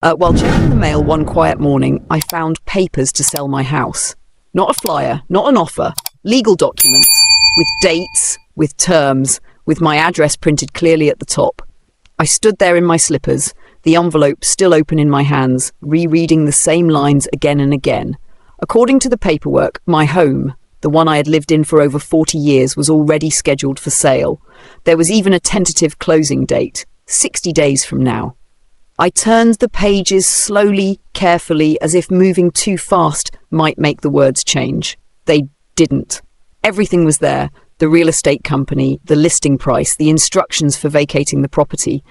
While checking the mail one quiet morning, I found papers to sell my house. Not a flyer, not an offer, legal documents, with dates, with terms, with my address printed clearly at the top. I stood there in my slippers, the envelope still open in my hands, rereading the same lines again and again. According to the paperwork, my home, the one I had lived in for over 40 years, was already scheduled for sale. There was even a tentative closing date, 60 days from now. I turned the pages slowly, carefully, as if moving too fast might make the words change. They didn't. Everything was there. The real estate company, the listing price, the instructions for vacating the property.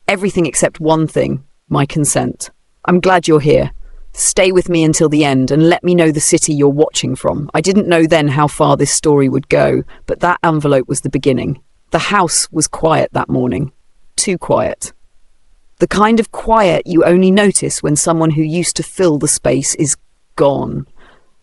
Everything except one thing, my consent. I'm glad you're here. Stay with me until the end and let me know the city you're watching from. I didn't know then how far this story would go, but that envelope was the beginning. The house was quiet that morning. Too quiet. The kind of quiet you only notice when someone who used to fill the space is gone.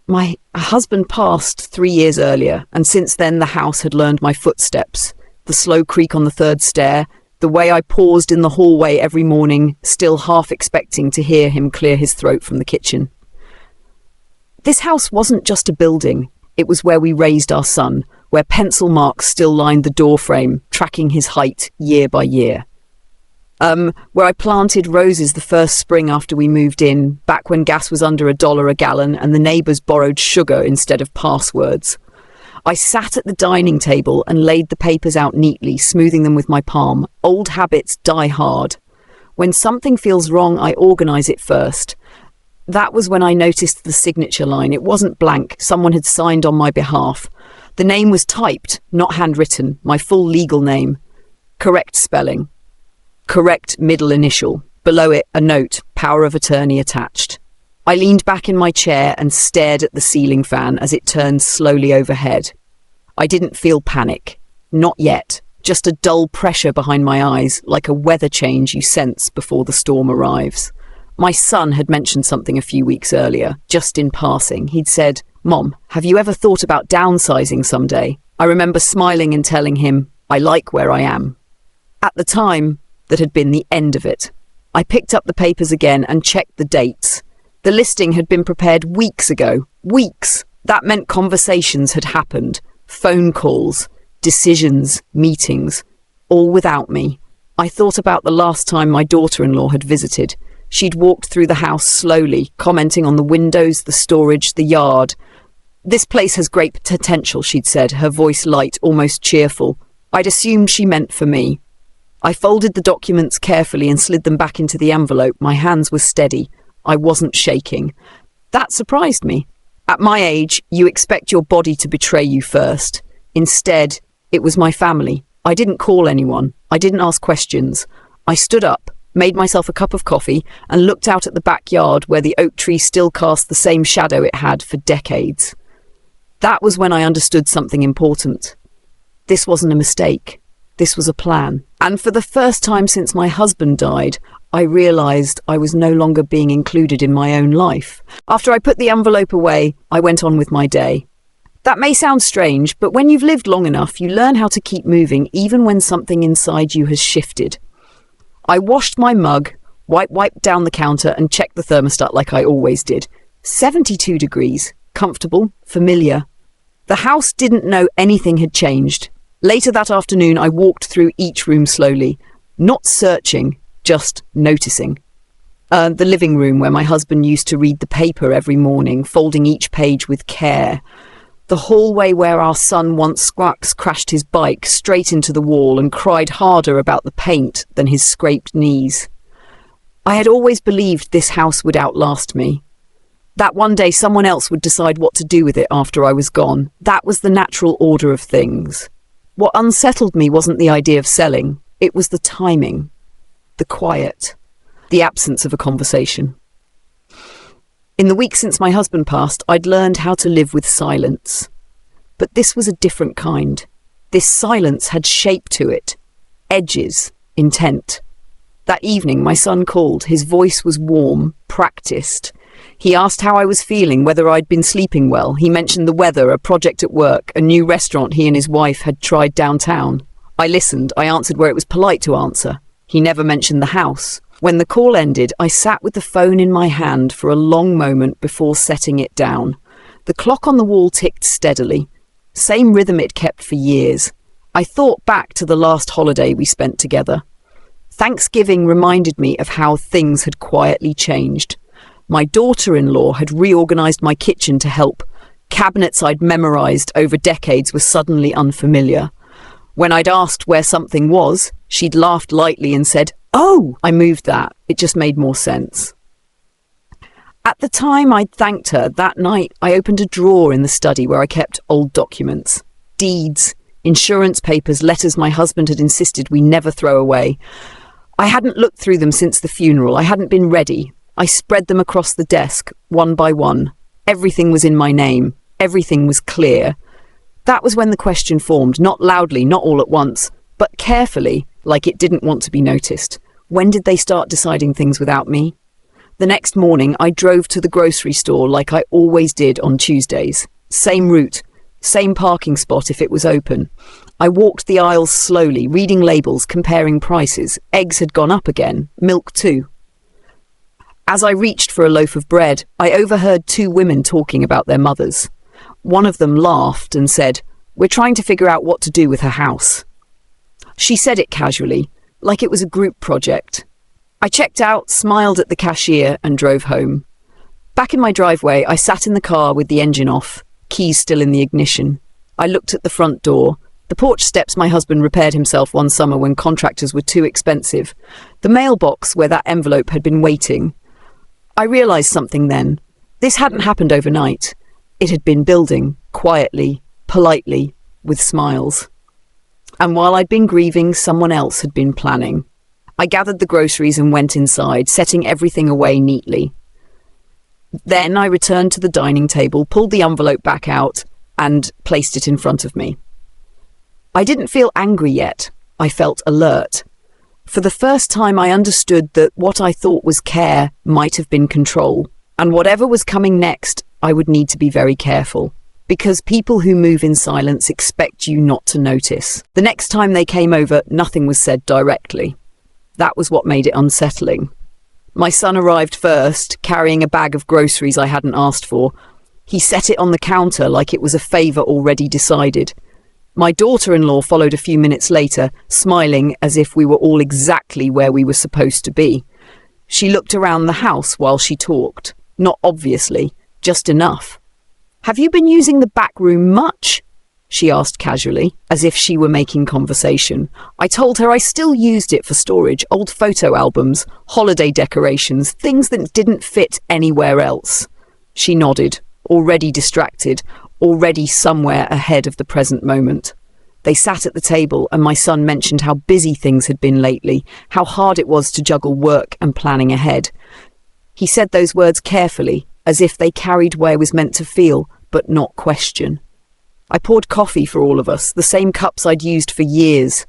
My husband passed 3 years earlier, and since then the house had learned my footsteps, the slow creak on the third stair, the way I paused in the hallway every morning, still half expecting to hear him clear his throat from the kitchen. This house wasn't just a building. It was where we raised our son, where pencil marks still lined the doorframe, tracking his height year by year. Where I planted roses the first spring after we moved in, back when gas was under $1 a gallon and the neighbours borrowed sugar instead of passwords. I sat at the dining table and laid the papers out neatly, smoothing them with my palm. Old habits die hard. When something feels wrong, I organise it first. That was when I noticed the signature line. It wasn't blank. Someone had signed on my behalf. The name was typed, not handwritten, my full legal name. Correct spelling. Correct middle initial. Below it, a note, power of attorney attached. I leaned back in my chair and stared at the ceiling fan as it turned slowly overhead. I didn't feel panic. Not yet. Just a dull pressure behind my eyes, like a weather change you sense before the storm arrives. My son had mentioned something a few weeks earlier, just in passing. He'd said, "Mom, have you ever thought about downsizing someday?" I remember smiling and telling him, "I like where I am." At the time, that had been the end of it. I picked up the papers again and checked the dates. The listing had been prepared weeks ago. Weeks! That meant conversations had happened. Phone calls, decisions, meetings, all without me. I thought about the last time my daughter-in-law had visited. She'd walked through the house slowly, commenting on the windows, the storage, the yard. "This place has great potential," she'd said, her voice light, almost cheerful. I'd assumed she meant for me. I folded the documents carefully and slid them back into the envelope. My hands were steady. I wasn't shaking. That surprised me. At my age, you expect your body to betray you first. Instead, it was my family. I didn't call anyone. I didn't ask questions. I stood up, made myself a cup of coffee, and looked out at the backyard where the oak tree still cast the same shadow it had for decades. That was when I understood something important. This wasn't a mistake. This was a plan. And for the first time since my husband died, I realised I was no longer being included in my own life. After I put the envelope away, I went on with my day. That may sound strange, but when you've lived long enough, you learn how to keep moving even when something inside you has shifted. I washed my mug, wiped down the counter and checked the thermostat like I always did. 72 degrees. Comfortable, familiar. The house didn't know anything had changed. Later that afternoon, I walked through each room slowly, not searching, just noticing. The living room where my husband used to read the paper every morning, folding each page with care. The hallway where our son once crashed his bike straight into the wall and cried harder about the paint than his scraped knees. I had always believed this house would outlast me. That one day someone else would decide what to do with it after I was gone. That was the natural order of things. What unsettled me wasn't the idea of selling. It was the timing, the quiet, the absence of a conversation. In the weeks since my husband passed, I'd learned how to live with silence. But this was a different kind. This silence had shape to it, edges, intent. That evening, my son called. His voice was warm, practiced. He asked how I was feeling, whether I'd been sleeping well. He mentioned the weather, a project at work, a new restaurant he and his wife had tried downtown. I listened. I answered where it was polite to answer. He never mentioned the house. When the call ended, I sat with the phone in my hand for a long moment before setting it down. The clock on the wall ticked steadily, same rhythm it kept for years. I thought back to the last holiday we spent together. Thanksgiving reminded me of how things had quietly changed. My daughter-in-law had reorganized my kitchen to help. Cabinets I'd memorized over decades were suddenly unfamiliar. When I'd asked where something was, she'd laughed lightly and said, "Oh, I moved that. It just made more sense." At the time I'd thanked her, that night I opened a drawer in the study where I kept old documents, deeds, insurance papers, letters my husband had insisted we never throw away. I hadn't looked through them since the funeral. I hadn't been ready. I spread them across the desk, one by one. Everything was in my name. Everything was clear. That was when the question formed, not loudly, not all at once, but carefully, like it didn't want to be noticed. When did they start deciding things without me? The next morning, I drove to the grocery store like I always did on Tuesdays. Same route, same parking spot if it was open. I walked the aisles slowly, reading labels, comparing prices. Eggs had gone up again, milk too. As I reached for a loaf of bread, I overheard two women talking about their mothers. One of them laughed and said, "We're trying to figure out what to do with her house." She said it casually, like it was a group project. I checked out, smiled at the cashier, and drove home. Back in my driveway, I sat in the car with the engine off, keys still in the ignition. I looked at the front door. The porch steps my husband repaired himself one summer when contractors were too expensive. The mailbox where that envelope had been waiting. I realised something then. This hadn't happened overnight. It had been building, quietly, politely, with smiles. And while I'd been grieving, someone else had been planning. I gathered the groceries and went inside, setting everything away neatly. Then I returned to the dining table, pulled the envelope back out, and placed it in front of me. I didn't feel angry yet. I felt alert. For the first time, I understood that what I thought was care might have been control. And whatever was coming next, I would need to be very careful. Because people who move in silence expect you not to notice. The next time they came over, nothing was said directly. That was what made it unsettling. My son arrived first, carrying a bag of groceries I hadn't asked for. He set it on the counter like it was a favour already decided. My daughter-in-law followed a few minutes later, smiling as if we were all exactly where we were supposed to be. She looked around the house while she talked. Not obviously, just enough. "Have you been using the back room much?" she asked casually, as if she were making conversation. I told her I still used it for storage, old photo albums, holiday decorations, things that didn't fit anywhere else. She nodded, already distracted, already somewhere ahead of the present moment. They sat at the table and my son mentioned how busy things had been lately, how hard it was to juggle work and planning ahead. He said those words carefully, as if they carried where I was meant to feel, but not question. I poured coffee for all of us, the same cups I'd used for years.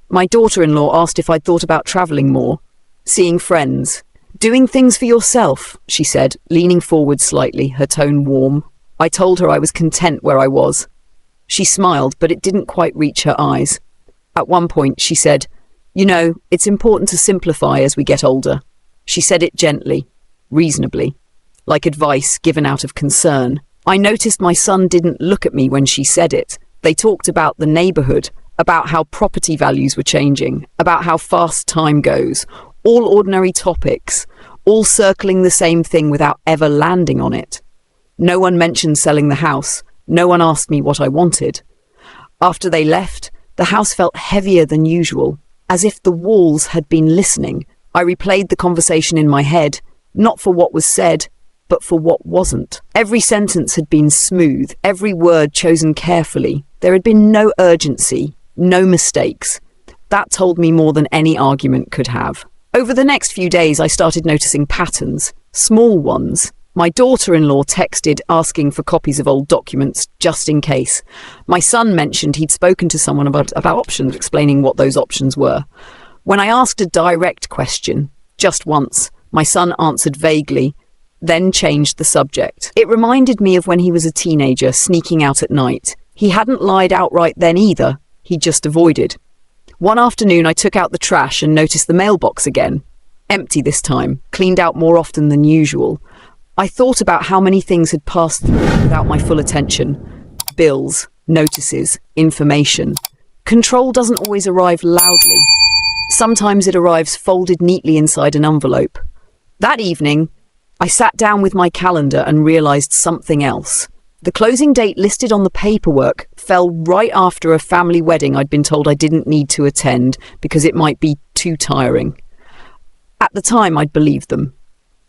My daughter-in-law asked if I'd thought about travelling more, seeing friends. "Doing things for yourself," she said, leaning forward slightly, her tone warm. I told her I was content where I was. She smiled, but it didn't quite reach her eyes. At one point, she said, "You know, it's important to simplify as we get older." She said it gently, reasonably, like advice given out of concern. I noticed my son didn't look at me when she said it. They talked about the neighbourhood, about how property values were changing, about how fast time goes, all ordinary topics, all circling the same thing without ever landing on it. No one mentioned selling the house. No one asked me what I wanted. After they left, the house felt heavier than usual, as if the walls had been listening. I replayed the conversation in my head, not for what was said, but for what wasn't. Every sentence had been smooth, every word chosen carefully. There had been no urgency, no mistakes. That told me more than any argument could have. Over the next few days, I started noticing patterns, small ones. My daughter-in-law texted asking for copies of old documents, just in case. My son mentioned he'd spoken to someone about options, explaining what those options were. When I asked a direct question, just once, my son answered vaguely, then changed the subject. It reminded me of when he was a teenager, sneaking out at night. He hadn't lied outright then either. He just avoided. One afternoon, I took out the trash and noticed the mailbox again. Empty this time, cleaned out more often than usual. I thought about how many things had passed through without my full attention. Bills, notices, information. Control doesn't always arrive loudly. Sometimes it arrives folded neatly inside an envelope. That evening, I sat down with my calendar and realized something else. The closing date listed on the paperwork fell right after a family wedding I'd been told I didn't need to attend because it might be too tiring. At the time, I'd believed them.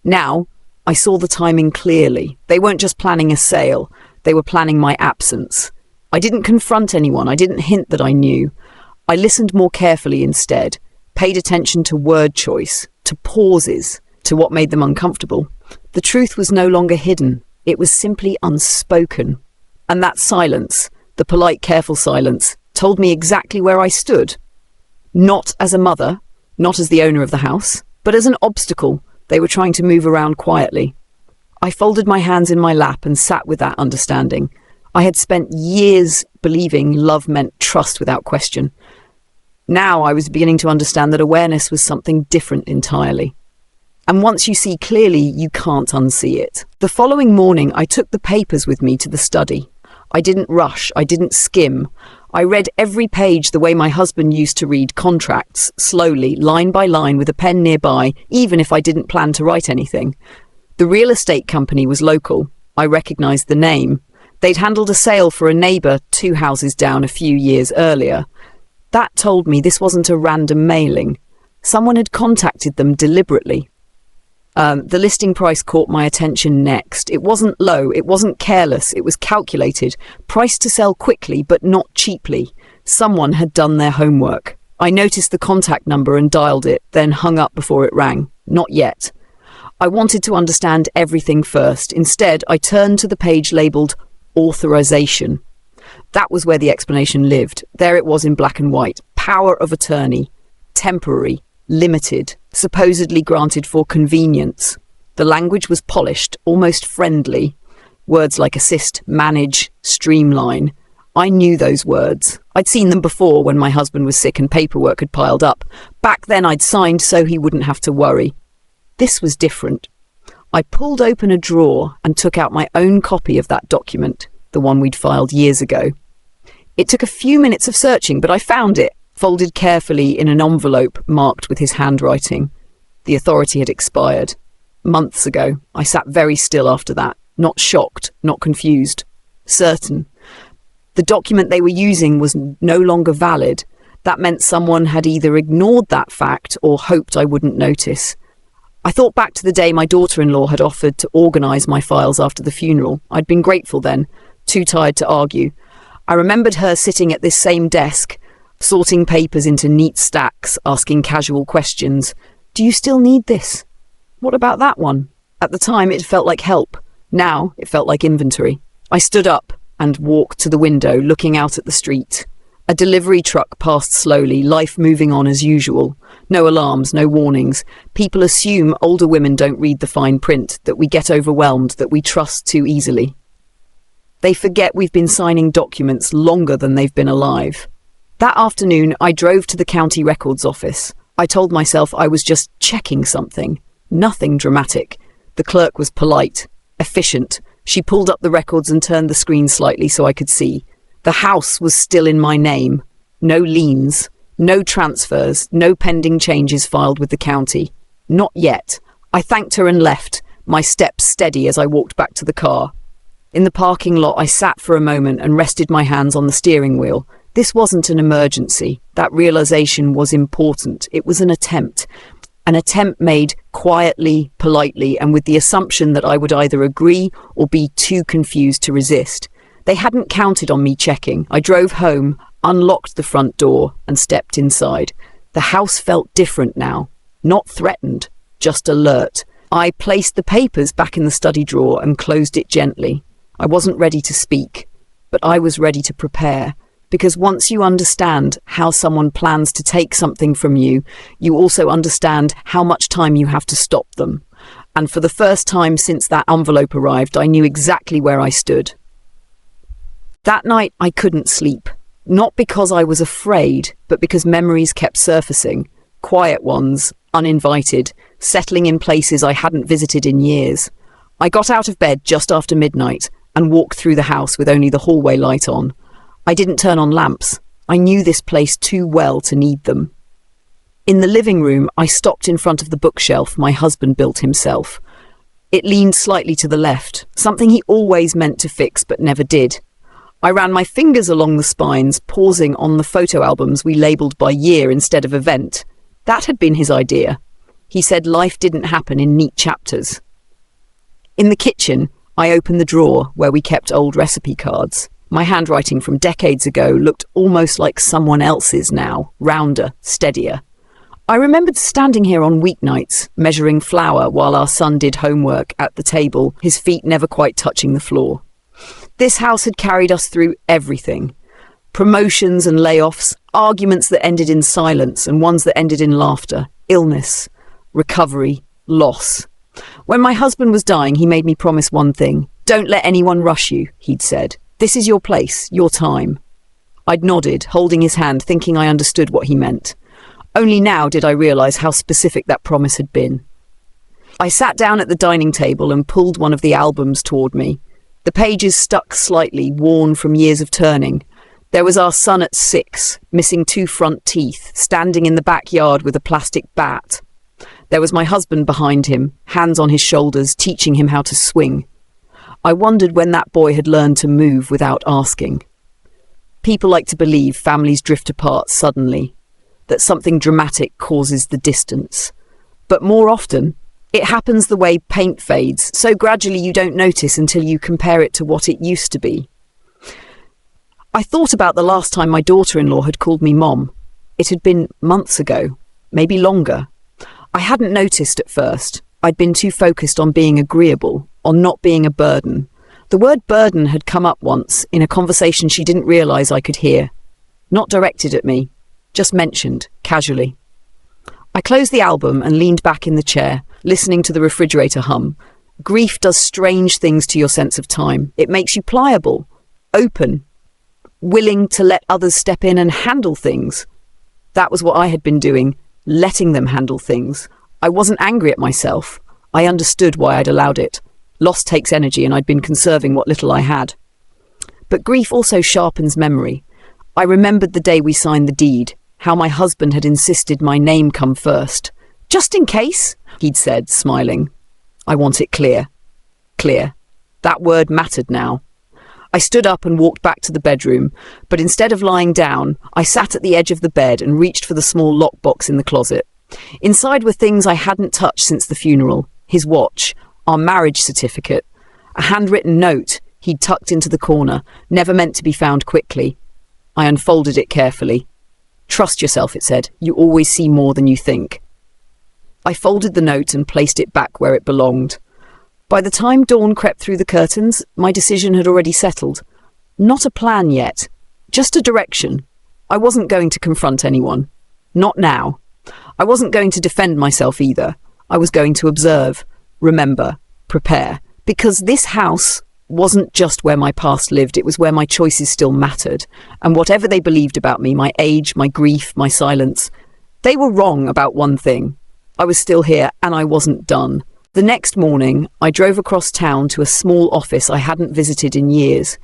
Now, I saw the timing clearly. They weren't just planning a sale, they were planning my absence. I didn't confront anyone, I didn't hint that I knew. I listened more carefully instead, paid attention to word choice, to pauses, to what made them uncomfortable. The truth was no longer hidden. It was simply unspoken. And that silence, the polite, careful silence, told me exactly where I stood. Not as a mother, not as the owner of the house, but as an obstacle they were trying to move around quietly. I folded my hands in my lap and sat with that understanding. I had spent years believing love meant trust without question. Now I was beginning to understand that awareness was something different entirely. And once you see clearly, you can't unsee it. The following morning, I took the papers with me to the study. I didn't rush, I didn't skim. I read every page the way my husband used to read contracts, slowly, line by line, with a pen nearby, even if I didn't plan to write anything. The real estate company was local. I recognized the name. They'd handled a sale for a neighbor 2 houses down a few years earlier. That told me this wasn't a random mailing. Someone had contacted them deliberately. The listing price caught my attention next. It wasn't low, it wasn't careless, it was calculated, priced to sell quickly but not cheaply. Someone had done their homework. I noticed the contact number and dialed it, then hung up before it rang. Not yet. I wanted to understand everything first. Instead, I turned to the page labelled Authorization. That was where the explanation lived. There it was in black and white. Power of attorney. Temporary. Limited, supposedly granted for convenience. The language was polished, almost friendly. Words like assist, manage, streamline. I knew those words. I'd seen them before when my husband was sick and paperwork had piled up. Back then I'd signed so he wouldn't have to worry. This was different. I pulled open a drawer and took out my own copy of that document, the one we'd filed years ago. It took a few minutes of searching, but I found it. Folded carefully in an envelope marked with his handwriting. The authority had expired. Months ago. I sat very still after that, not shocked, not confused. Certain. The document they were using was no longer valid. That meant someone had either ignored that fact or hoped I wouldn't notice. I thought back to the day my daughter-in-law had offered to organise my files after the funeral. I'd been grateful then, too tired to argue. I remembered her sitting at this same desk, sorting papers into neat stacks, asking casual questions. Do you still need this? What about that one? At the time, it felt like help. Now, it felt like inventory. I stood up and walked to the window, looking out at the street. A delivery truck passed slowly, life moving on as usual. No alarms, no warnings. People assume older women don't read the fine print, that we get overwhelmed, that we trust too easily. They forget we've been signing documents longer than they've been alive. That afternoon, I drove to the county records office. I told myself I was just checking something. Nothing dramatic. The clerk was polite, efficient. She pulled up the records and turned the screen slightly so I could see. The house was still in my name. No liens, no transfers, no pending changes filed with the county. Not yet. I thanked her and left, my steps steady as I walked back to the car. In the parking lot, I sat for a moment and rested my hands on the steering wheel. This wasn't an emergency. That realization was important. It was an attempt made quietly, politely, and with the assumption that I would either agree or be too confused to resist. They hadn't counted on me checking. I drove home, unlocked the front door, and stepped inside. The house felt different now. Not threatened, just alert. I placed the papers back in the study drawer and closed it gently. I wasn't ready to speak, but I was ready to prepare. Because once you understand how someone plans to take something from you, you also understand how much time you have to stop them. And for the first time since that envelope arrived, I knew exactly where I stood. That night, I couldn't sleep. Not because I was afraid, but because memories kept surfacing. Quiet ones, uninvited, settling in places I hadn't visited in years. I got out of bed just after midnight and walked through the house with only the hallway light on. I didn't turn on lamps. I knew this place too well to need them. In the living room, I stopped in front of the bookshelf my husband built himself. It leaned slightly to the left, something he always meant to fix but never did. I ran my fingers along the spines, pausing on the photo albums we labelled by year instead of event. That had been his idea. He said life didn't happen in neat chapters. In the kitchen, I opened the drawer where we kept old recipe cards. My handwriting from decades ago looked almost like someone else's now, rounder, steadier. I remembered standing here on weeknights, measuring flour while our son did homework at the table, his feet never quite touching the floor. This house had carried us through everything. Promotions and layoffs, arguments that ended in silence and ones that ended in laughter, illness, recovery, loss. When my husband was dying, he made me promise one thing. Don't let anyone rush you, he'd said. This is your place, your time. I'd nodded, holding his hand, thinking I understood what he meant. Only now did I realise how specific that promise had been. I sat down at the dining table and pulled one of the albums toward me. The pages stuck slightly, worn from years of turning. There was our son at 6, missing 2 front teeth, standing in the backyard with a plastic bat. There was my husband behind him, hands on his shoulders, teaching him how to swing. I wondered when that boy had learned to move without asking. People like to believe families drift apart suddenly, that something dramatic causes the distance. But more often, it happens the way paint fades, so gradually you don't notice until you compare it to what it used to be. I thought about the last time my daughter-in-law had called me Mom. It had been months ago, maybe longer. I hadn't noticed at first. I'd been too focused on being agreeable, on not being a burden. The word burden had come up once in a conversation she didn't realise I could hear. Not directed at me, just mentioned, casually. I closed the album and leaned back in the chair, listening to the refrigerator hum. Grief does strange things to your sense of time. It makes you pliable, open, willing to let others step in and handle things. That was what I had been doing, letting them handle things. I wasn't angry at myself. I understood why I'd allowed it. Loss takes energy, and I'd been conserving what little I had. But grief also sharpens memory. I remembered the day we signed the deed, how my husband had insisted my name come first. Just in case, he'd said, smiling. I want it clear. Clear. That word mattered now. I stood up and walked back to the bedroom, but instead of lying down, I sat at the edge of the bed and reached for the small lockbox in the closet. Inside were things I hadn't touched since the funeral. His watch, our marriage certificate, a handwritten note he'd tucked into the corner, never meant to be found quickly. I unfolded it carefully. Trust yourself, it said. You always see more than you think. I folded the note and placed it back where it belonged. By the time dawn crept through the curtains, my decision had already settled. Not a plan yet, just a direction. I wasn't going to confront anyone. Not now. I wasn't going to defend myself either. I was going to observe, remember, prepare. Because this house wasn't just where my past lived, it was where my choices still mattered. And whatever they believed about me, my age, my grief, my silence, they were wrong about one thing. I was still here, and I wasn't done. The next morning, I drove across town to a small office I hadn't visited in years.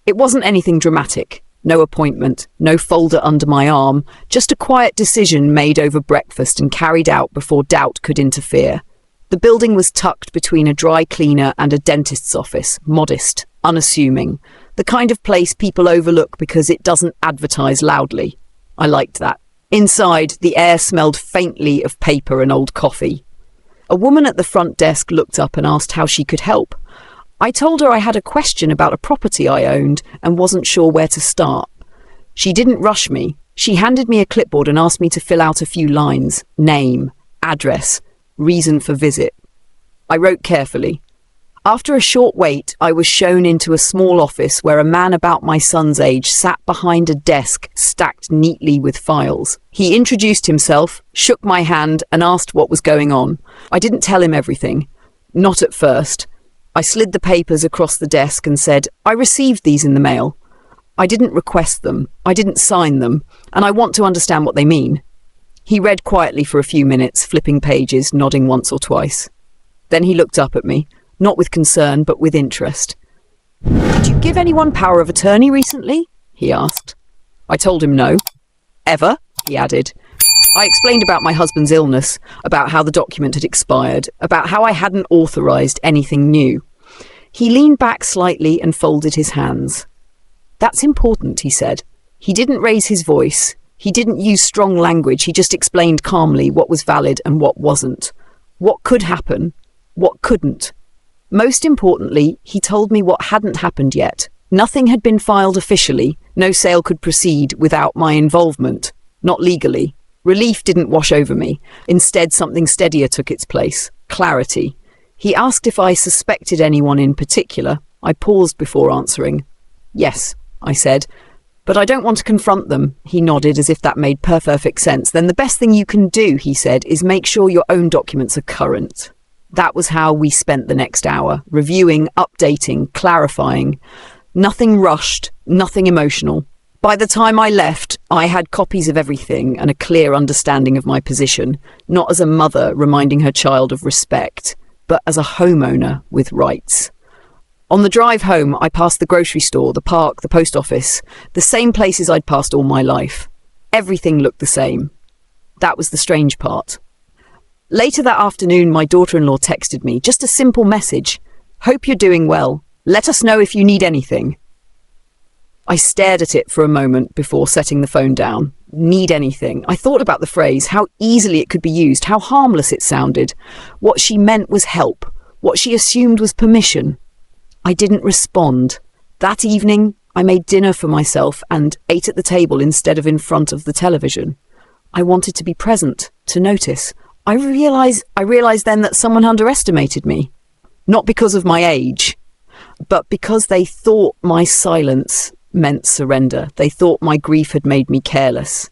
It wasn't anything dramatic. No appointment, no folder under my arm, just a quiet decision made over breakfast and carried out before doubt could interfere. The building was tucked between a dry cleaner and a dentist's office, modest, unassuming, the kind of place people overlook because it doesn't advertise loudly. I liked that. Inside, the air smelled faintly of paper and old coffee. A woman at the front desk looked up and asked how she could help. I told her I had a question about a property I owned and wasn't sure where to start. She didn't rush me. She handed me a clipboard and asked me to fill out a few lines. Name, address, reason for visit. I wrote carefully. After a short wait, I was shown into a small office where a man about my son's age sat behind a desk stacked neatly with files. He introduced himself, shook my hand, and asked what was going on. I didn't tell him everything. Not at first. I slid the papers across the desk and said, I received these in the mail. I didn't request them. I didn't sign them, and I want to understand what they mean. He read quietly for a few minutes, flipping pages, nodding once or twice. Then he looked up at me, not with concern, but with interest. "Did you give anyone power of attorney recently?" he asked. I told him no. "Ever?" he added. I explained about my husband's illness, about how the document had expired, about how I hadn't authorized anything new. He leaned back slightly and folded his hands. "That's important," he said. He didn't raise his voice. He didn't use strong language. He just explained calmly what was valid and what wasn't. What could happen, what couldn't. Most importantly, he told me what hadn't happened yet. Nothing had been filed officially. No sale could proceed without my involvement. Not legally. Relief didn't wash over me. Instead, something steadier took its place. Clarity. He asked if I suspected anyone in particular. I paused before answering. "Yes," I said. "But I don't want to confront them." He nodded as if that made perfect sense. "Then the best thing you can do," he said, "is make sure your own documents are current." That was how we spent the next hour, reviewing, updating, clarifying. Nothing rushed, nothing emotional. By the time I left, I had copies of everything and a clear understanding of my position, not as a mother reminding her child of respect, but as a homeowner with rights. On the drive home, I passed the grocery store, the park, the post office, the same places I'd passed all my life. Everything looked the same. That was the strange part. Later that afternoon, my daughter-in-law texted me, just a simple message. "Hope you're doing well. Let us know if you need anything." I stared at it for a moment before setting the phone down. Need anything. I thought about the phrase, how easily it could be used, how harmless it sounded. What she meant was help. What she assumed was permission. I didn't respond. That evening, I made dinner for myself and ate at the table instead of in front of the television. I wanted to be present, to notice. I realized then that someone underestimated me. Not because of my age, but because they thought my silence meant surrender. They thought my grief had made me careless.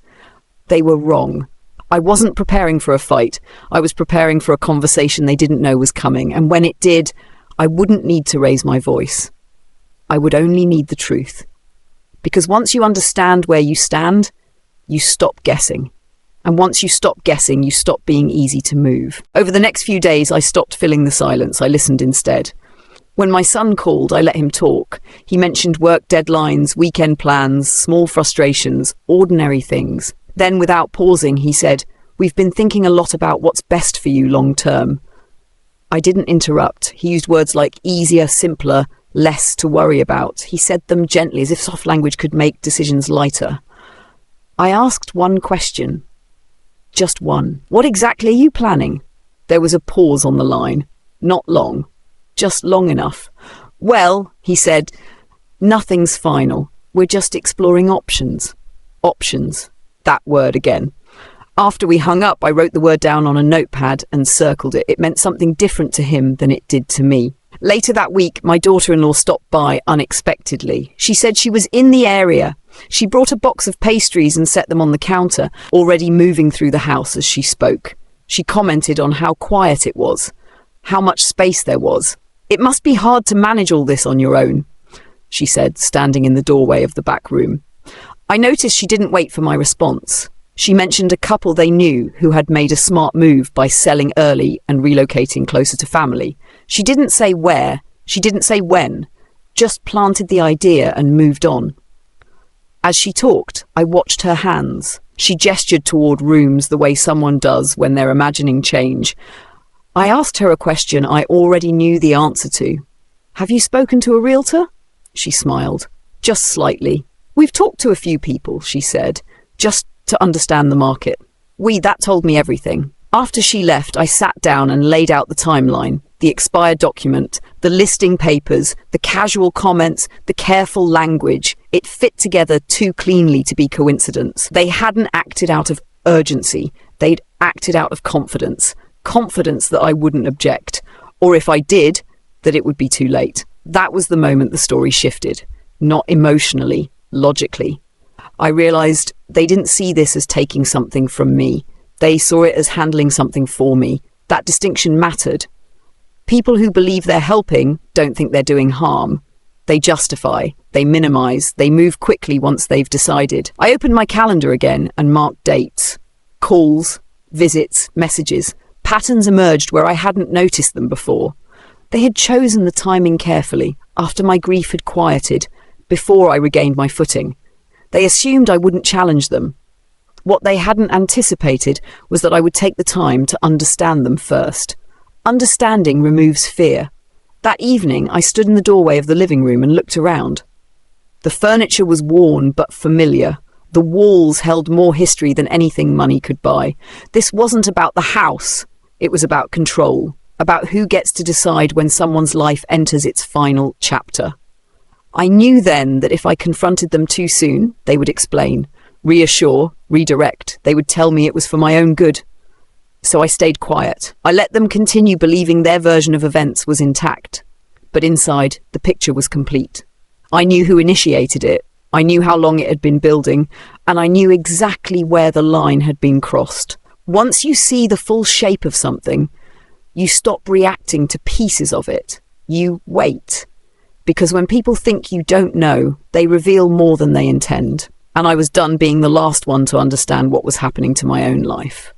They were wrong. I wasn't preparing for a fight. I was preparing for a conversation they didn't know was coming. And when it did, I wouldn't need to raise my voice. I would only need the truth. Because once you understand where you stand, you stop guessing. And once you stop guessing, you stop being easy to move. Over the next few days, I stopped filling the silence. I listened instead. When my son called, I let him talk. He mentioned work deadlines, weekend plans, small frustrations, ordinary things. Then, without pausing, he said, "We've been thinking a lot about what's best for you long term." I didn't interrupt. He used words like easier, simpler, less to worry about. He said them gently, as if soft language could make decisions lighter. I asked one question. Just one. "What exactly are you planning?" There was a pause on the line. Not long. Just long enough. "Well," he said, "nothing's final. We're just exploring options." Options. That word again. After we hung up, I wrote the word down on a notepad and circled it. It meant something different to him than it did to me. Later that week, my daughter-in-law stopped by unexpectedly. She said she was in the area. She brought a box of pastries and set them on the counter, already moving through the house as she spoke. She commented on how quiet it was, how much space there was. "It must be hard to manage all this on your own," she said, standing in the doorway of the back room. I noticed she didn't wait for my response. She mentioned a couple they knew who had made a smart move by selling early and relocating closer to family. She didn't say where, she didn't say when, just planted the idea and moved on. As she talked, I watched her hands. She gestured toward rooms the way someone does when they're imagining change. I asked her a question I already knew the answer to. "Have you spoken to a realtor?" She smiled. "Just slightly. We've talked to a few people," she said, "just to understand the market." That told me everything. After she left, I sat down and laid out the timeline, the expired document, the listing papers, the casual comments, the careful language. It fit together too cleanly to be coincidence. They hadn't acted out of urgency. They'd acted out of confidence. Confidence that I wouldn't object, or if I did, that it would be too late. That was the moment the story shifted, not emotionally, logically. I realized they didn't see this as taking something from me. They saw it as handling something for me. That distinction mattered. People who believe they're helping don't think they're doing harm. They justify, they minimize, they move quickly once they've decided. I opened my calendar again and marked dates. Calls, visits, messages. Patterns emerged where I hadn't noticed them before. They had chosen the timing carefully, after my grief had quieted, before I regained my footing. They assumed I wouldn't challenge them. What they hadn't anticipated was that I would take the time to understand them first. Understanding removes fear. That evening, I stood in the doorway of the living room and looked around. The furniture was worn but familiar. The walls held more history than anything money could buy. This wasn't about the house. It was about control, about who gets to decide when someone's life enters its final chapter. I knew then that if I confronted them too soon, they would explain, reassure, redirect. They would tell me it was for my own good. So I stayed quiet. I let them continue believing their version of events was intact. But inside, the picture was complete. I knew who initiated it. I knew how long it had been building, and I knew exactly where the line had been crossed. Once you see the full shape of something, you stop reacting to pieces of it. You wait. Because when people think you don't know, they reveal more than they intend. And I was done being the last one to understand what was happening to my own life.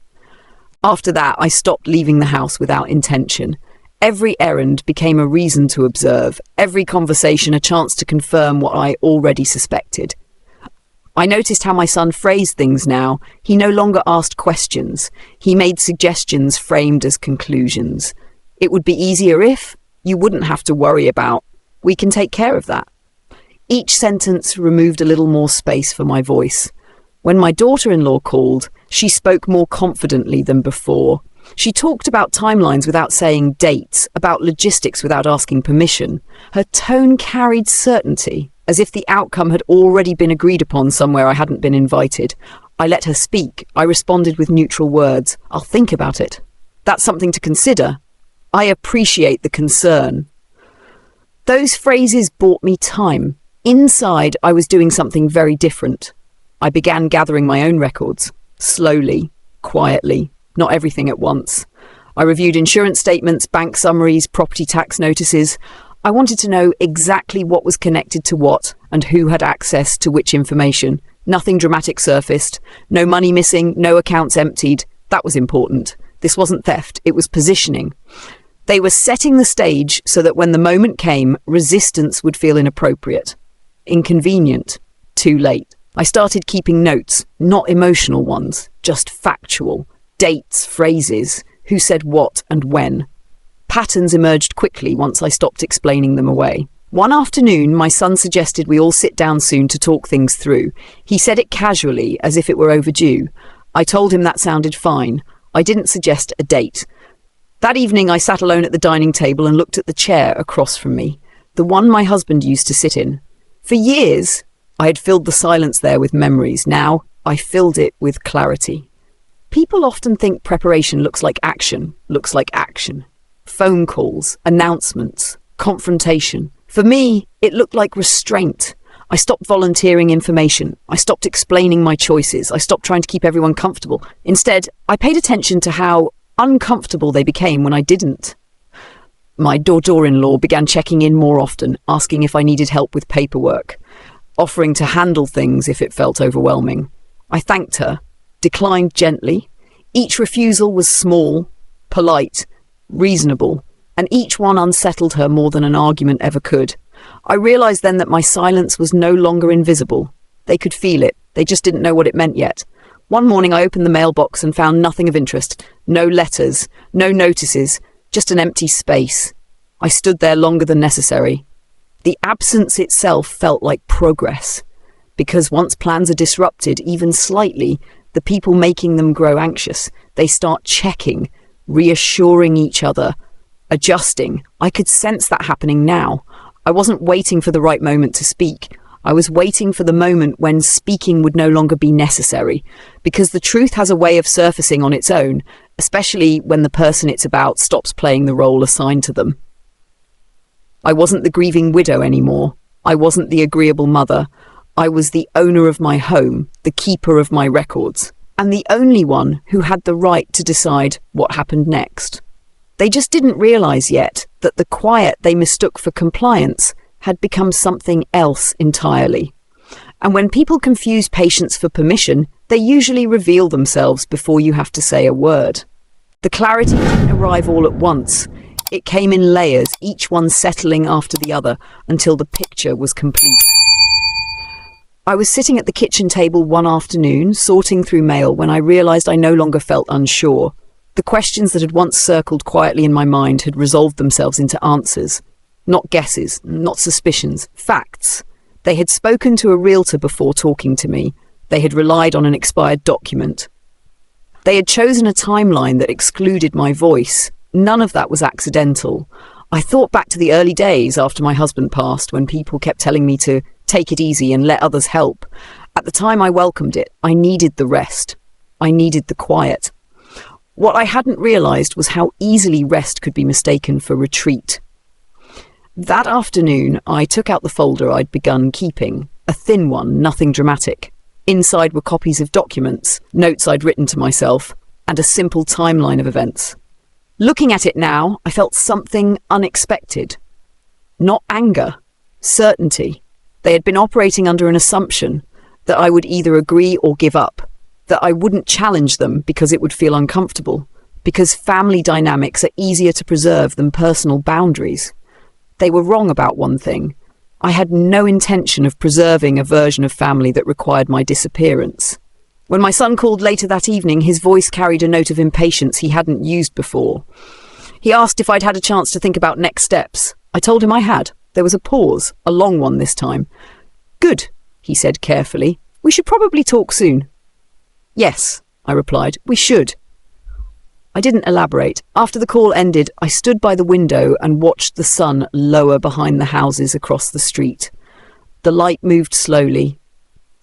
After that, I stopped leaving the house without intention. Every errand became a reason to observe, every conversation a chance to confirm what I already suspected. I noticed how my son phrased things now. He no longer asked questions. He made suggestions framed as conclusions. It would be easier if you wouldn't have to worry about. We can take care of that. Each sentence removed a little more space for my voice. When my daughter-in-law called, she spoke more confidently than before. She talked about timelines without saying dates, about logistics without asking permission. Her tone carried certainty, as if the outcome had already been agreed upon somewhere I hadn't been invited. I let her speak. I responded with neutral words. I'll think about it. That's something to consider. I appreciate the concern. Those phrases bought me time. Inside, I was doing something very different. I began gathering my own records, slowly, quietly, not everything at once. I reviewed insurance statements, bank summaries, property tax notices. I wanted to know exactly what was connected to what and who had access to which information. Nothing dramatic surfaced, no money missing, no accounts emptied. That was important. This wasn't theft, it was positioning. They were setting the stage so that when the moment came, resistance would feel inappropriate, inconvenient, too late. I started keeping notes, not emotional ones, just factual. Dates, phrases, who said what and when. Patterns emerged quickly once I stopped explaining them away. One afternoon, my son suggested we all sit down soon to talk things through. He said it casually, as if it were overdue. I told him that sounded fine. I didn't suggest a date. That evening, I sat alone at the dining table and looked at the chair across from me, the one my husband used to sit in. For years, I had filled the silence there with memories. Now, I filled it with clarity. People often think preparation looks like action. Phone calls, announcements, confrontation. For me, it looked like restraint. I stopped volunteering information. I stopped explaining my choices. I stopped trying to keep everyone comfortable. Instead, I paid attention to how uncomfortable they became when I didn't. My daughter-in-law began checking in more often, asking if I needed help with paperwork, offering to handle things if it felt overwhelming. I thanked her, declined gently. Each refusal was small, polite, reasonable, and each one unsettled her more than an argument ever could. I realized then that my silence was no longer invisible. They could feel it. They just didn't know what it meant yet. One morning I opened the mailbox and found nothing of interest. No letters, no notices, just an empty space. I stood there longer than necessary. The absence itself felt like progress, because once plans are disrupted, even slightly, the people making them grow anxious. They start checking, reassuring each other, adjusting. I could sense that happening now. I wasn't waiting for the right moment to speak. I was waiting for the moment when speaking would no longer be necessary, because the truth has a way of surfacing on its own, especially when the person it's about stops playing the role assigned to them. I wasn't the grieving widow anymore. I wasn't the agreeable mother. I was the owner of my home, the keeper of my records, and the only one who had the right to decide what happened next. They just didn't realize yet that the quiet they mistook for compliance had become something else entirely. And when people confuse patience for permission, They usually reveal themselves before you have to say a word. The clarity didn't arrive all at once. It came in layers, each one settling after the other until the picture was complete. I was sitting at the kitchen table one afternoon, sorting through mail, when I realized I no longer felt unsure. The questions that had once circled quietly in my mind had resolved themselves into answers. Not guesses, not suspicions, facts. They had spoken to a realtor before talking to me. They had relied on an expired document. They had chosen a timeline that excluded my voice. None of that was accidental. I thought back to the early days after my husband passed, when people kept telling me to take it easy and let others help. At the time, I welcomed it. I needed the rest. I needed the quiet. What I hadn't realized was how easily rest could be mistaken for retreat. That afternoon, I took out the folder I'd begun keeping, a thin one, nothing dramatic. Inside were copies of documents, notes I'd written to myself, and a simple timeline of events. Looking at it now, I felt something unexpected. Not anger, certainty. They had been operating under an assumption that I would either agree or give up, that I wouldn't challenge them because it would feel uncomfortable, because family dynamics are easier to preserve than personal boundaries. They were wrong about one thing. I had no intention of preserving a version of family that required my disappearance. When my son called later that evening, his voice carried a note of impatience he hadn't used before. He asked if I'd had a chance to think about next steps. I told him I had. There was a pause, a long one this time. "Good," he said carefully. "We should probably talk soon." "Yes," I replied, "we should." I didn't elaborate. After the call ended, I stood by the window and watched the sun lower behind the houses across the street. The light moved slowly,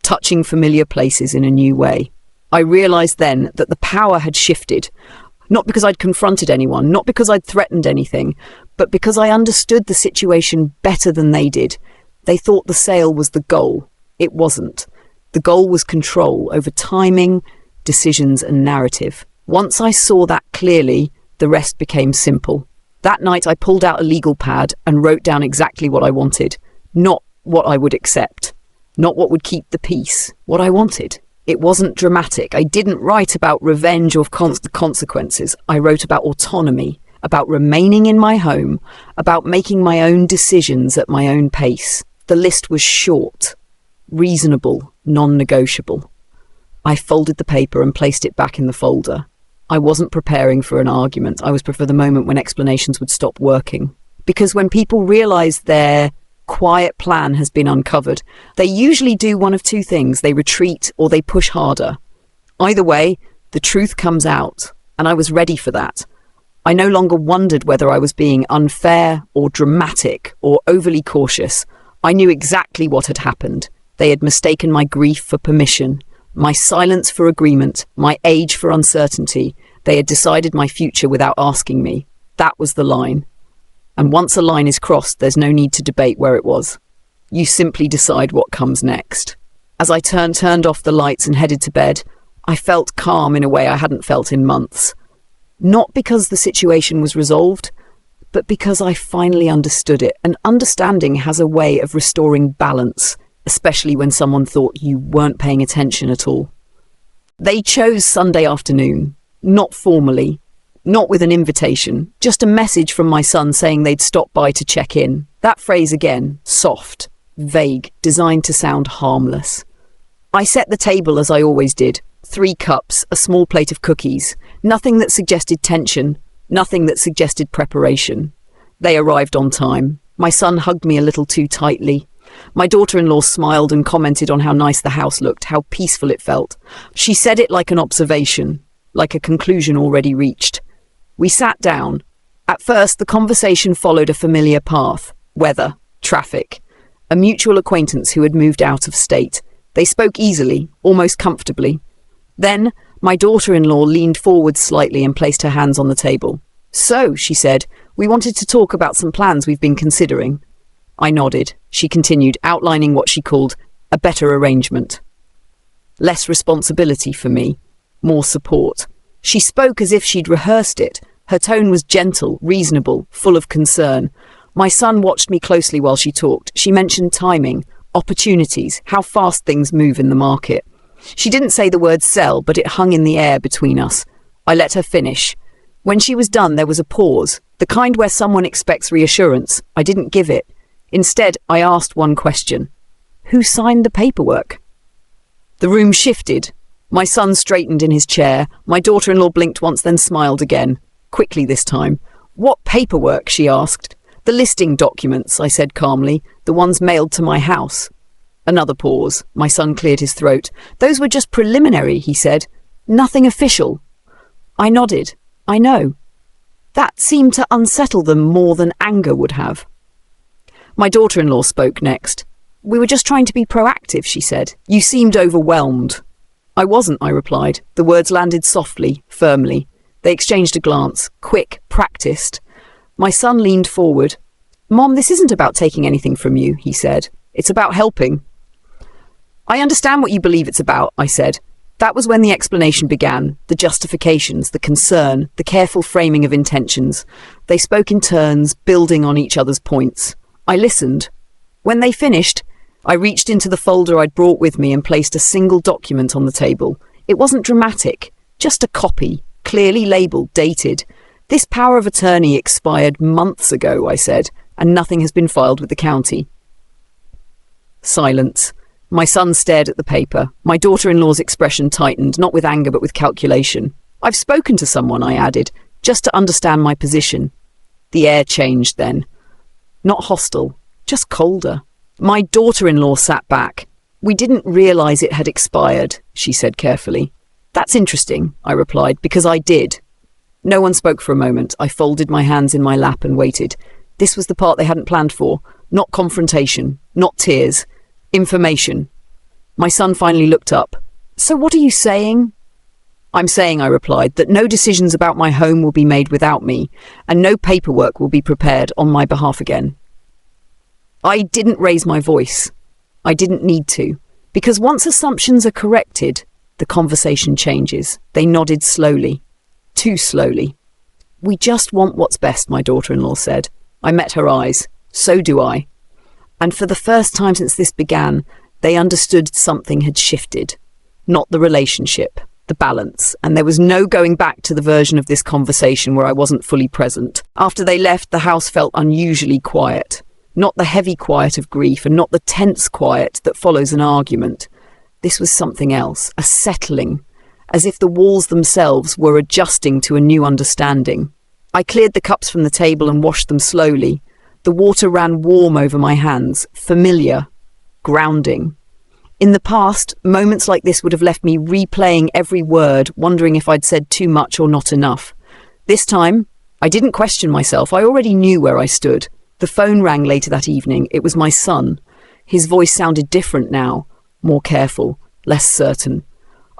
touching familiar places in a new way. I realized then that the power had shifted, not because I'd confronted anyone, not because I'd threatened anything, but because I understood the situation better than they did. They thought the sale was the goal. It wasn't. The goal was control over timing, decisions, and narrative. Once I saw that clearly, the rest became simple. That night I pulled out a legal pad and wrote down exactly what I wanted, not what I would accept. Not what would keep the peace, what I wanted. It wasn't dramatic. I didn't write about revenge or consequences. I wrote about autonomy, about remaining in my home, about making my own decisions at my own pace. The list was short, reasonable, non-negotiable. I folded the paper and placed it back in the folder. I wasn't preparing for an argument. I was preparing for the moment when explanations would stop working. Because when people realize their quiet plan has been uncovered, they usually do one of two things. They retreat or they push harder. Either way, the truth comes out, and I was ready for that. I no longer wondered whether I was being unfair or dramatic or overly cautious. I knew exactly what had happened. They had mistaken my grief for permission, my silence for agreement, my age for uncertainty. They had decided my future without asking me. That was the line. And once a line is crossed, there's no need to debate where it was. You simply decide what comes next. As I turned off the lights and headed to bed, I felt calm in a way I hadn't felt in months. Not because the situation was resolved, but because I finally understood it. And understanding has a way of restoring balance, especially when someone thought you weren't paying attention at all. They chose Sunday afternoon, not formally, not with an invitation, just a message from my son saying they'd stop by to check in. That phrase again, soft, vague, designed to sound harmless. I set the table as I always did. 3 cups, a small plate of cookies. Nothing that suggested tension, nothing that suggested preparation. They arrived on time. My son hugged me a little too tightly. My daughter-in-law smiled and commented on how nice the house looked, how peaceful it felt. She said it like an observation, like a conclusion already reached. We sat down. At first, the conversation followed a familiar path. Weather, traffic. A mutual acquaintance who had moved out of state. They spoke easily, almost comfortably. Then, my daughter-in-law leaned forward slightly and placed her hands on the table. "So," she said, "we wanted to talk about some plans we've been considering." I nodded. She continued, outlining what she called a better arrangement. Less responsibility for me, more support. She spoke as if she'd rehearsed it. Her tone was gentle, reasonable, full of concern. My son watched me closely while she talked. She mentioned timing, opportunities, how fast things move in the market. She didn't say the word sell, but it hung in the air between us. I let her finish. When she was done, there was a pause, the kind where someone expects reassurance. I didn't give it. Instead, I asked one question. Who signed the paperwork? The room shifted. My son straightened in his chair. My daughter-in-law blinked once, then smiled again. Quickly this time. What paperwork? She asked. The listing documents, I said calmly. The ones mailed to my house. Another pause. My son cleared his throat. Those were just preliminary, he said. Nothing official. I nodded. I know. That seemed to unsettle them more than anger would have. My daughter-in-law spoke next. We were just trying to be proactive, she said. You seemed overwhelmed. I wasn't, I replied. The words landed softly, firmly. They exchanged a glance, quick, practiced. My son leaned forward. Mom, this isn't about taking anything from you, he said. It's about helping. I understand what you believe it's about, I said. That was when the explanation began, the justifications, the concern, the careful framing of intentions. They spoke in turns, building on each other's points. I listened. When they finished, I reached into the folder I'd brought with me and placed a single document on the table. It wasn't dramatic, just a copy, clearly labelled, dated. This power of attorney expired months ago, I said, and nothing has been filed with the county. Silence. My son stared at the paper. My daughter-in-law's expression tightened, not with anger but with calculation. I've spoken to someone, I added, just to understand my position. The air changed then. Not hostile, just colder. My daughter-in-law sat back. We didn't realise it had expired, she said carefully. That's interesting, I replied, because I did. No one spoke for a moment. I folded my hands in my lap and waited. This was the part they hadn't planned for. Not confrontation, not tears. Information. My son finally looked up. So what are you saying? I'm saying, I replied, that no decisions about my home will be made without me, and no paperwork will be prepared on my behalf again. I didn't raise my voice. I didn't need to, because once assumptions are corrected, the conversation changes. They nodded slowly. Too slowly. We just want what's best, my daughter-in-law said. I met her eyes. So do I. And for the first time since this began, they understood something had shifted. Not the relationship, the balance, and there was no going back to the version of this conversation where I wasn't fully present. After they left, the house felt unusually quiet. Not the heavy quiet of grief and not the tense quiet that follows an argument. This was something else, a settling, as if the walls themselves were adjusting to a new understanding. I cleared the cups from the table and washed them slowly. The water ran warm over my hands, familiar, grounding. In the past, moments like this would have left me replaying every word, wondering if I'd said too much or not enough. This time, I didn't question myself. I already knew where I stood. The phone rang later that evening. It was my son. His voice sounded different now, more careful, less certain.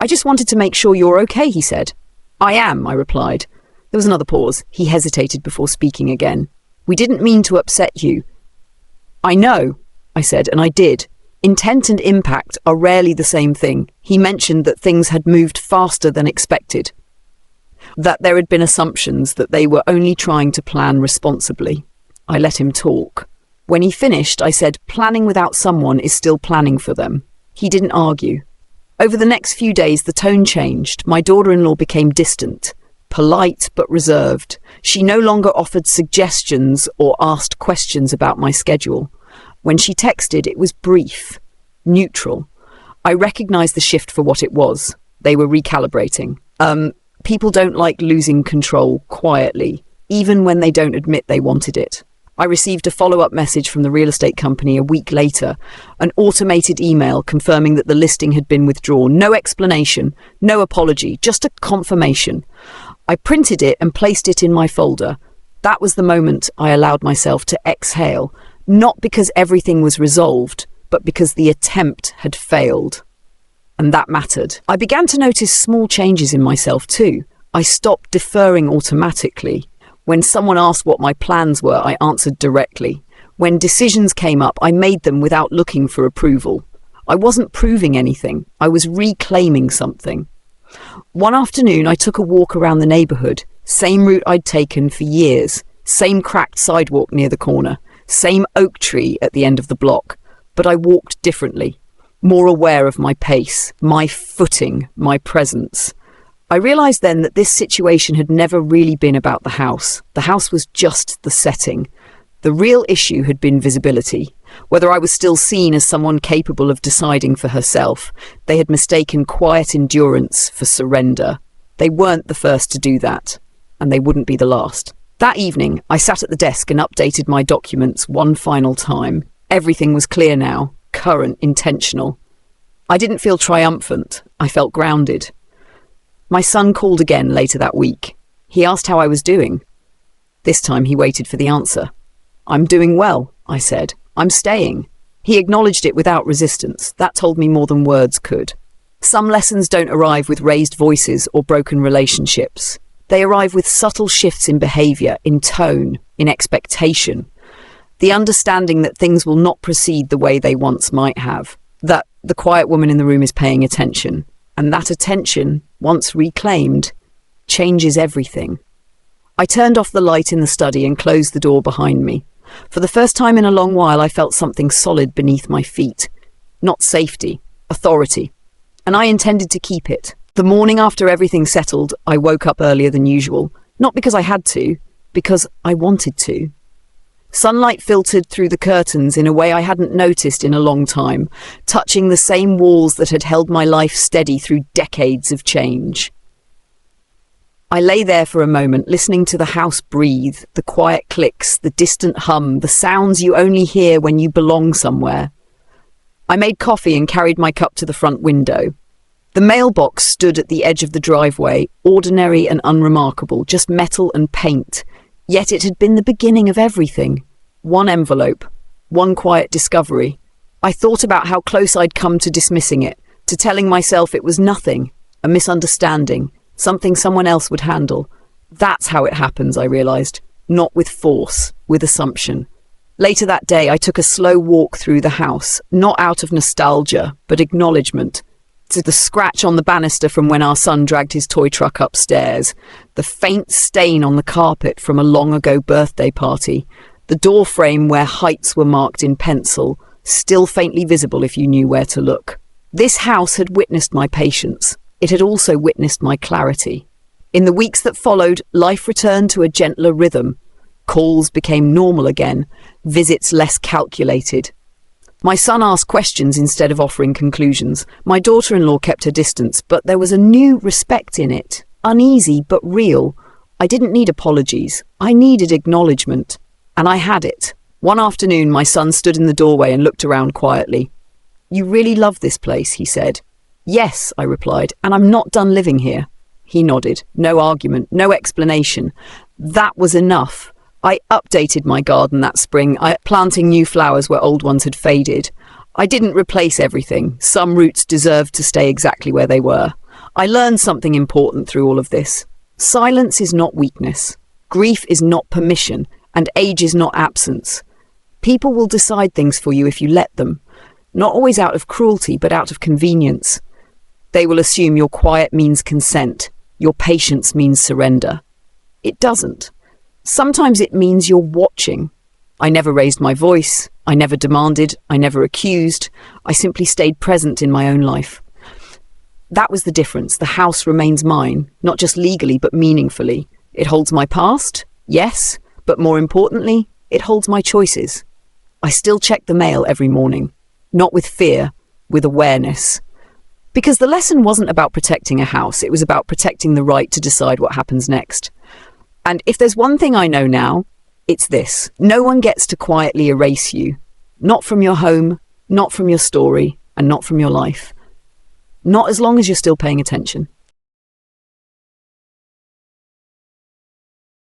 I just wanted to make sure you're okay, he said. I am, I replied. There was another pause. He hesitated before speaking again. We didn't mean to upset you. I know, I said, and I did. Intent and impact are rarely the same thing. He mentioned that things had moved faster than expected. That there had been assumptions that they were only trying to plan responsibly. I let him talk. When he finished, I said, planning without someone is still planning for them. He didn't argue. Over the next few days, the tone changed. My daughter-in-law became distant, polite but reserved. She no longer offered suggestions or asked questions about my schedule. When she texted, it was brief, neutral. I recognized the shift for what it was. They were recalibrating. People don't like losing control quietly, even when they don't admit they wanted it. I received a follow-up message from the real estate company a week later, an automated email confirming that the listing had been withdrawn. No explanation, no apology, just a confirmation. I printed it and placed it in my folder. That was the moment I allowed myself to exhale, not because everything was resolved, but because the attempt had failed. And that mattered. I began to notice small changes in myself too. I stopped deferring automatically. When someone asked what my plans were, I answered directly. When decisions came up, I made them without looking for approval. I wasn't proving anything. I was reclaiming something. One afternoon, I took a walk around the neighbourhood. Same route I'd taken for years. Same cracked sidewalk near the corner. Same oak tree at the end of the block. But I walked differently. more aware of my pace, my footing, my presence. I realised then that this situation had never really been about the house. The house was just the setting. The real issue had been visibility. Whether I was still seen as someone capable of deciding for herself. They had mistaken quiet endurance for surrender. They weren't the first to do that, and they wouldn't be the last. That evening, I sat at the desk and updated my documents one final time. Everything was clear now, current, intentional. I didn't feel triumphant. I felt grounded. My son called again later that week. He asked how I was doing. This time he waited for the answer. "I'm doing well," I said. "I'm staying." He acknowledged it without resistance. That told me more than words could. Some lessons don't arrive with raised voices or broken relationships. They arrive with subtle shifts in behaviour, in tone, in expectation. The understanding that things will not proceed the way they once might have. That the quiet woman in the room is paying attention. And that attention, once reclaimed, changes everything. I turned off the light in the study and closed the door behind me. For the first time in a long while, I felt something solid beneath my feet. Not safety, authority. And I intended to keep it. The morning after everything settled, I woke up earlier than usual. Not because I had to, because I wanted to. Sunlight filtered through the curtains in a way I hadn't noticed in a long time, touching the same walls that had held my life steady through decades of change. I lay there for a moment, listening to the house breathe, the quiet clicks, the distant hum, the sounds you only hear when you belong somewhere. I made coffee and carried my cup to the front window. The mailbox stood at the edge of the driveway, ordinary and unremarkable, just metal and paint. Yet it had been the beginning of everything. One envelope, one quiet discovery. I thought about how close I'd come to dismissing it, to telling myself it was nothing, a misunderstanding, something someone else would handle. That's how it happens, I realised. Not with force, with assumption. Later that day, I took a slow walk through the house, not out of nostalgia, but acknowledgement. To the scratch on the banister from when our son dragged his toy truck upstairs, the faint stain on the carpet from a long-ago birthday party, the door frame where heights were marked in pencil, still faintly visible if you knew where to look. This house had witnessed my patience. It had also witnessed my clarity. In the weeks that followed, life returned to a gentler rhythm. Calls became normal again, visits less calculated. My son asked questions instead of offering conclusions. My daughter-in-law kept her distance, but there was a new respect in it. Uneasy, but real. I didn't need apologies. I needed acknowledgement. And I had it. One afternoon, my son stood in the doorway and looked around quietly. "You really love this place," he said. "Yes," I replied, "and I'm not done living here." He nodded. No argument, no explanation. That was enough. I updated my garden that spring, planting new flowers where old ones had faded. I didn't replace everything. Some roots deserved to stay exactly where they were. I learned something important through all of this. Silence is not weakness. Grief is not permission, and age is not absence. People will decide things for you if you let them. Not always out of cruelty, but out of convenience. They will assume your quiet means consent. Your patience means surrender. It doesn't. Sometimes it means you're watching. I never raised my voice. I never demanded. I never accused. I simply stayed present in my own life. That was the difference. The house remains mine, not just legally, but meaningfully. It holds my past, yes, but more importantly, it holds my choices. I still check the mail every morning, not with fear, with awareness. Because the lesson wasn't about protecting a house. It was about protecting the right to decide what happens next. And if there's one thing I know now, it's this. No one gets to quietly erase you. Not from your home, not from your story, and not from your life. Not as long as you're still paying attention.